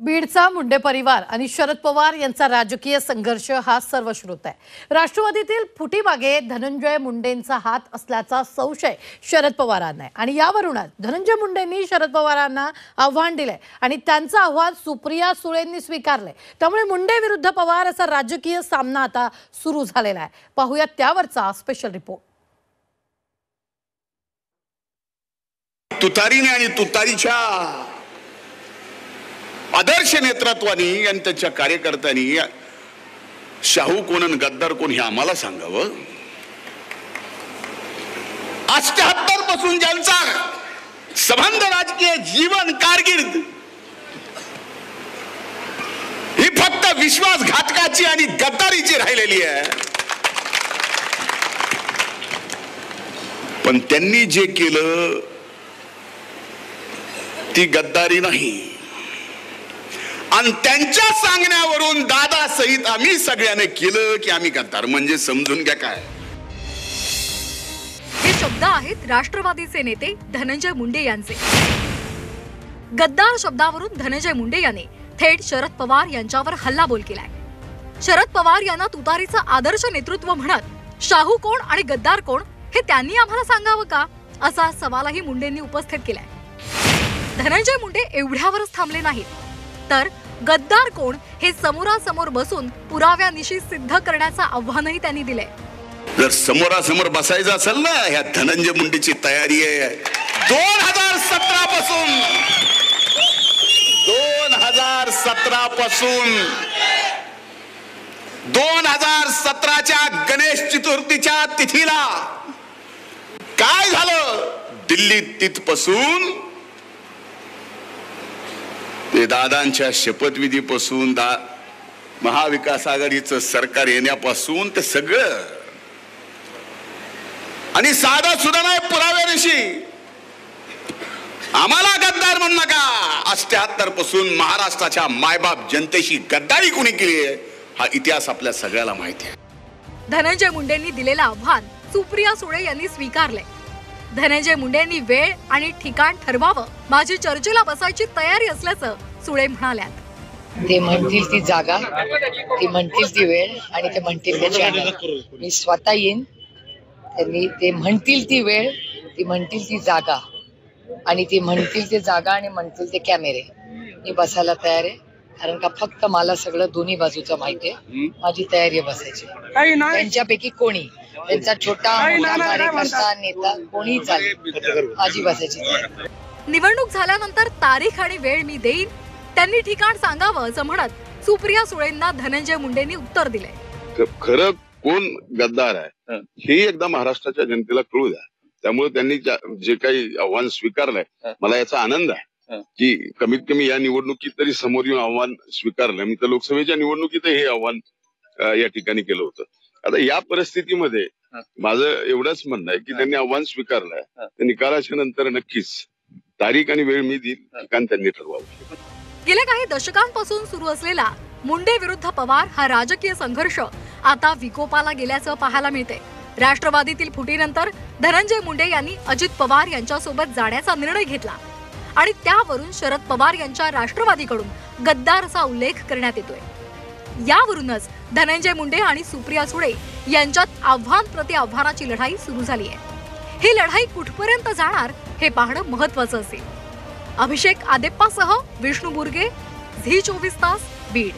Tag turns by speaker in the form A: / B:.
A: बीडचा मुंडे परिवार आणि शरद पवार यांचा राजकीय संघर्ष हा सर्वश्रुत आहे। राष्ट्रवादीतील फुटीमागे धनंजय मुंडेंचा हात असल्याचा संशय शरद पवारांना आहे आणि यावरूनच धनंजय मुंडेंनी शरद पवारांना आव्हान दिले आणि त्यांचं आव्हान सुप्रिया सुळेंनी स्वीकारले। त्यामुळे मुंडे विरुद्ध पवार असा राजकीय सामना आता सुरू झालेला आहे। पाहूया त्यावरचा स्पेशल रिपोर्ट।
B: तुतारीने आणि तुतारीच्या आदर्श नेतृत्वानी आणि त्यांच्या कार्यकर्त्यांनी शाहू कोण आणि गद्दार कोण हे आम्हाला सांगावं। 78 पासून ज्यांचा संबंध राजकीय जीवन कारकीर्द ही फक्त विश्वासघातकाची आणि गद्दारीची राहिलेली आहे। पण त्यांनी जे केलं ती गद्दारी नाही आणि त्यांच्या सांगण्यावरून दादा सहित आम्ही सगळ्यांनी केलं की आम्ही गद्दार म्हणजे समजून घ्या काय।
C: हे शब्द आहेत राष्ट्रवादीचे नेते धनंजय मुंडे यांचे। गद्दार शब्दावरून धनंजय मुंडे यांनी थेट शरद पवार यांच्यावर हल्लाबोल केलाय। शरद पवार यांना तुतारीचं आदर्श नेतृत्व म्हणत शाहू कोण आणि गद्दार कोण हे त्यांनी आम्हाला सांगावं का असा सवालही मुंडेंनी उपस्थित केलाय। धनंजय मुंडे एवढ्यावरच थांबले नाहीत तर गद्दार कोण हे समोरासमोर बसून पुराव्यानिशी सिद्ध करण्याचं आव्हानही त्यांनी दिले।
B: जर समोरासमोर बसायचं असेल ना ह्या धनंजय मुंडेची तयारी आहे। 2017 पासून 2017च्या गणेश चतुर्थीच्या तिथीला काय झालं दिल्लीत तिथपासून ते दादांच्या शपथविधीपासून महाविकास आघाडीचं सरकार येण्यापासून ते सगळं आणि साधा सुद्धा नाही पुराव्यानिशी आम्हाला गद्दार म्हणू नका। 78 पासून महाराष्ट्राच्या मायबाप जनतेशी गद्दारी कोणी केली आहे हा इतिहास आपल्या सगळ्याला माहिती आहे।
C: धनंजय मुंडेंनी दिलेलं आव्हान सुप्रिया सुळे यांनी स्वीकारले। धनंजय मुंडेंनी वेळ आणि ठिकाण ठरवावं, माझी चर्चेला बसायची तयारी असल्याचं सुळे म्हणाल्यात।
D: ते म्हणतील ती जागा, ते म्हणतील ती वेळ आणि ते म्हणतील ते चॅनल, मी स्वतः येईन। त्यांनी ते म्हणतील ती वेळ, ती म्हणतील ती जागा आणि ती म्हणतील ते जागा आणि म्हणतील ते कॅमेरे, मी बसायला तयार आहे। कारण का फक्त मला सगळं दोन्ही बाजूचं माहिती आहे, माझी तयारी आहे बसायची। त्यांच्यापैकी कोणी त्यांचा छोटा मोठा कार्यकर्ता नेता कोणी चालेल, माझी बसायची तयारी।
C: निवडणूक झाल्यानंतर तारीख आणि वेळ मी देईन, त्यांनी ठिकाण सांगावं असं म्हणत सुप्रिया सुळेंना धनंजय मुंडेंनी उत्तर दिले।
E: खरं कोण गद्दार आहे हे एकदा महाराष्ट्राच्या जनतेला कळू द्या। त्यामुळे त्यांनी जे काही आव्हान स्वीकारलंय मला याचा आनंद आहे की कमीत कमी या निवडणुकीत तरी समोर येऊन आव्हान स्वीकारलं। मी तर लोकसभेच्या निवडणुकीत हे आव्हान या ठिकाणी केलं होतं। आता या परिस्थितीमध्ये माझं एवढंच म्हणणं आहे की त्यांनी आव्हान स्वीकारलंय, त्या निकालाच्या नंतर नक्कीच तारीख आणि वेळ मी देईल, ठिकाण त्यांनी ठरवावं।
C: गेल्या काही दशकांपासून सुरू असलेला मुंडे विरुद्ध पवार हा राजकीय संघर्ष आता विकोपाला गेल्याचं पाहायला मिळते। राष्ट्रवादीतील फुटीनंतर धनंजय मुंडे यांनी अजित पवार यांच्यासोबत जाण्याचा निर्णय घेतला आणि त्यावरून शरद पवार यांच्या राष्ट्रवादीकडून गद्दार असा उल्लेख करण्यात येतोय। यावरूनच धनंजय मुंडे आणि सुप्रिया सुळे यांच्यात आव्हान प्रति आव्हानाची लढाई सुरू झाली आहे। ही लढाई कुठपर्यंत जाणार हे पाहणं महत्त्वाचं असेल। अभिषेक आदेप्पासह विष्णू बुर्गे, झी 24 तास, बीड।